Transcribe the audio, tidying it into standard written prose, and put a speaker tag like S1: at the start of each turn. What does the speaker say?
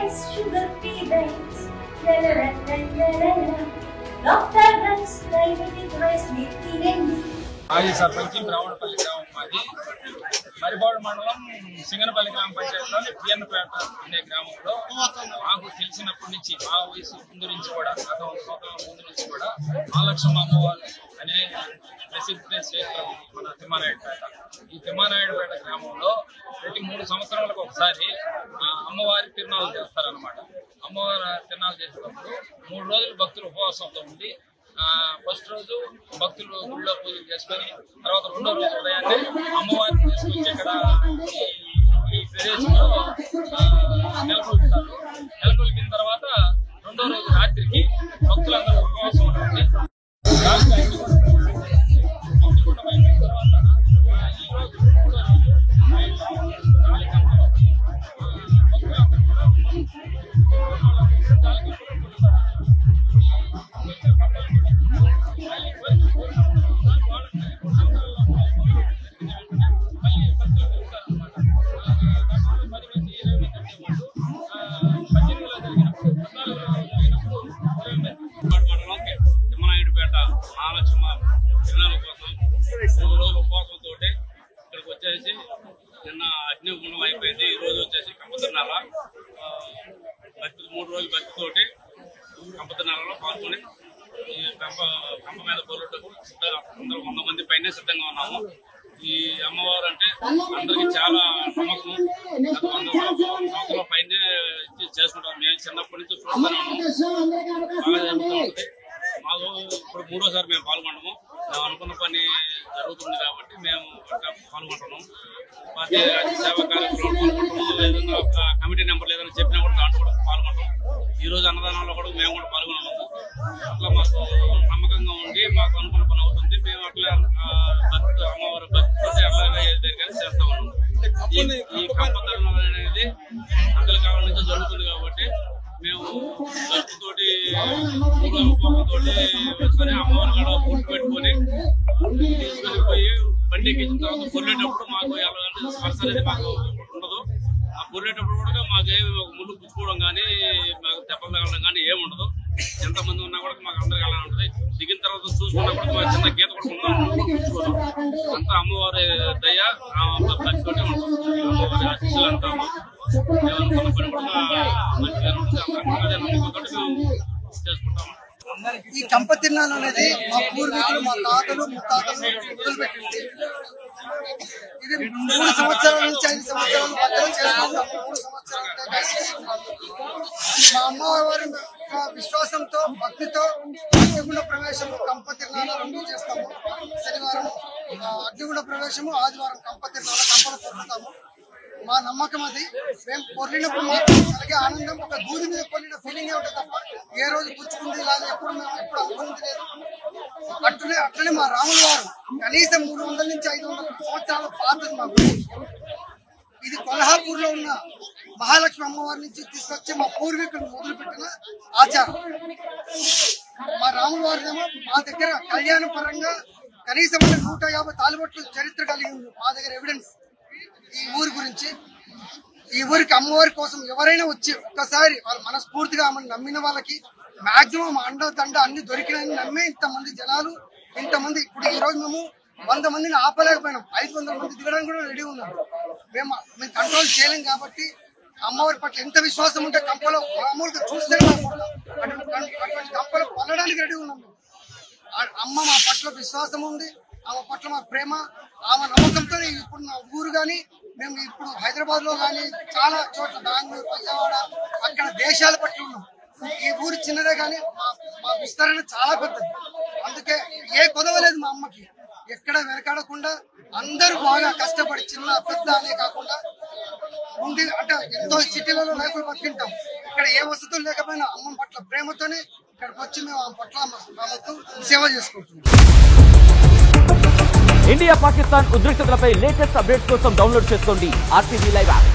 S1: rice, sugar-free rice. Dr. Rice, diabetic rice, meeting.
S2: మాజీ సర్పంచి బ్రాహ్మణపల్లి గ్రామం మాది. మరిపాడు మండలం సింగనపల్లి గ్రామ పంచాయతీలోని పిఎన్పేట అనే గ్రామంలో మాకు తెలిసినప్పటి నుంచి మా వయసు ముందు నుంచి కూడా గత 100 సంవత్సరాల ముందు నుంచి కూడా మహాలక్ష్మి అమ్మవారు అనే ప్రసిద్ధ క్షేత్రం మన తిమ్మానాయుడుపేట. ఈ తిమ్మానాయుడుపేట గ్రామంలో ప్రతి 3 సంవత్సరాలకు ఒకసారి అమ్మవారి తిరునాళ్ళు చేస్తారనమాట. అమ్మవారి తిరునాళ్ళు చేసేటప్పుడు 3 రోజులు భక్తులు ఉపవాసంతో ఉండి ఫస్ట్ రోజు భక్తులు గుళ్ళో పూజలు చేసుకొని తర్వాత 2వ రోజు ఉదయాన్నే అమ్మవారిని తీసుకొచ్చి ఇక్కడ ఈ ప్రదేశంలో నెలకొల్పుతారు. నెలకొల్పిన తర్వాత 2వ రోజు రాత్రికి భక్తులందరూ ఉపవాసం ఉంటుంది. తిమ్మానాయుడుపేట మహాలక్ష్మి తిరునాళ్ళ కోసం 3 రోజుల ఉపవాసంతో ఇక్కడికి వచ్చేసి నిన్న అగ్ని గుణం అయిపోయింది. ఈ రోజు వచ్చేసి కంపతిరునాళ్ళ భక్తులు 3 రోజులు భక్తితోటి కంపతిరునాళ్ళలో పాల్గొని ఈ కంప మీద బొర్రటకు అందరూ 100 మంది పైనే సిద్ధంగా ఉన్నాము. ఈ అమ్మవారు అంటే అందరికి చాలా నమ్మకం. 100 సంవత్సరాల పైనే చేసుకుంటాం. మేము చిన్నప్పటి నుంచి చూస్తూనే ఉన్నాము. బాగా జరుగుతూ ఉంటుంది. మాకు ఇప్పుడు 3వసారి మేము పాల్గొన్నాము. మేము అనుకున్న పని జరుగుతుంది కాబట్టి మేము పాల్గొంటున్నాం. పార్టీ సేవా కార్యక్రమంలో పాల్గొంటున్నాం. ఏదైనా కమిటీ నెంబర్లు ఏదైనా చెప్పినా కూడా దాంట్లో కూడా పాల్గొంటాం. ఈ రోజు అన్నదానంలో కూడా మేము కూడా పాల్గొన్నాము. అట్లా మాకు నమ్మకంగా ఉండి మాకు అనుకున్న పని అవుతుంది. మేము అట్లా అమ్మవారి భక్తి అలాగే జరిగానే చేస్తా ఉన్నాము. ఈ కంపతరణం అనేది అందరి కాలం నుంచి జరుగుతుంది కాబట్టి మేము భక్తితోటి వేసుకొని అమ్మవారి కూడా పుట్టు పెట్టుకొని తీసుకొని పోయి బండికి ఇచ్చిన తర్వాత పొర్లేటప్పుడు మాకు ఎలాంటి స్పర్శ అనేది మాకు ఉండదు. ఆ పొర్లేటప్పుడు కూడా మాకేమి ఒక ముళ్ళు పుచ్చుకోవడం కానీ మాకు దెబ్బలు తగలడం కానీ ఏమి ఉండదు. ఎంతమంది ఉన్నా కూడా మాకు అందరికి అలా ఉంటుంది. దిగిన తర్వాత చూసుకున్నా కూడా మాకు చిన్న గీత కూడా పుచ్చుకోవడం అంతా అమ్మవారి దయ భక్తితోటే ఉంటుంది. అమ్మవారి ఆశీస్సులు అంతా ఏమనుకున్న పని కూడా మంచిగా ఉంటుంది. అదే నమ్మకంతో మేము చేసుకుంటాము.
S3: ఈ కంపతిరునాళ్ళు అనేది మా పూర్వీకులు మా తాతలు ముత్తాతలు మొదలుపెట్టింది. ఇది 3 సంవత్సరాల నుంచి 5 సంవత్సరాల మధ్యలో చేసుకుంటాము. 3 సంవత్సరాలు మా అమ్మవారి విశ్వాసంతో భక్తితో అగ్నిగుండ ప్రవేశము కంపతిరునాళ్ళు 2 చేస్తాము. శనివారం అగ్నిగుండ ప్రవేశము, ఆదివారం కంపతిరునాళ్ళ కంపలు పొందుతాము. మా నమ్మకం అది. మేము పొర్లినప్పుడు మాత్రం అలాగే ఆనందం, ఒక దూది మీద పొర్లిన ఫీలింగ్ ఉంటుంది తప్ప ఏ రోజు పుచ్చుకుంది ఇలాగే ఎప్పుడు మేము ఎప్పుడు అనుకుంది లేదు. అట్లనే మా రాముల వారు కనీసం 300 నుంచి 500 సంవత్సరాల పాతది మా గుడి. ఇది కొల్హాపూర్ లో ఉన్న మహాలక్ష్మి అమ్మవారి నుంచి తీసుకొచ్చి మా పూర్వీకులు మొదలుపెట్టిన ఆచారం. మా రాముల వారిదేమో మా దగ్గర కళ్యాణ పరంగా కనీసం 150 తాలిబొట్లు చరిత్ర కలిగి ఉంది మా దగ్గర ఎవిడెన్స్. ఈ ఊరి గురించి, ఈ ఊరికి అమ్మవారి కోసం ఎవరైనా వచ్చి ఒక్కసారి వాళ్ళు మనస్ఫూర్తిగా ఆమెను నమ్మిన వాళ్ళకి మాక్సిమం అండ దండ అన్ని దొరికినాయని నమ్మే ఇంతమంది జనాలు, ఇంతమంది. ఇప్పుడు ఈ రోజు మేము 100 మందిని ఆపలేకపోయినాం. 500 మంది దిగడానికి కూడా రెడీ ఉన్నాం. మేము కంట్రోల్ చేయలేం కాబట్టి అమ్మవారి పట్ల ఎంత విశ్వాసం ఉంటే కంపలో మామూలుగా చూస్తే అటువంటి కంపలో పొల్లడానికి రెడీ ఉన్నాం. అమ్మ మా పట్ల విశ్వాసం ఉంది, ఆమె పట్ల మా ప్రేమ, ఆమె నమ్మకంతో ఇప్పుడు నా ఊరు కానీ మేము ఇప్పుడు హైదరాబాద్ లో కానీ చాలా చోట్ల బెంగళూరు, విజయవాడ అక్కడ దేశాల పట్ల ఉన్నాం. ఈ ఊరు చిన్నదే కానీ మా విస్తరణ చాలా పెద్దది. అందుకే ఏ కొదవలేదు మా అమ్మకి. ఎక్కడ వెనకాడకుండా అందరూ బాగా కష్టపడి చిన్న పెద్ద అనే కాకుండా ఉండి అంటే ఎంతో సిటీలలో లైఫ్ బతికింటాం. ఇక్కడ ఏ వసతులు లేకపోయినా అమ్మ పట్ల ప్రేమతోనే ఇక్కడికి వచ్చి మేము ఆమె పట్ల ఆమెకు సేవ చేసుకుంటున్నాం.
S4: ఇండియా పాకిస్తాన్ ఉద్రిక్తతలపై లేటెస్ట్ అప్డేట్స్ కోసం డౌన్లోడ్ చేసుకోండి RTV లైవ్ యాప్.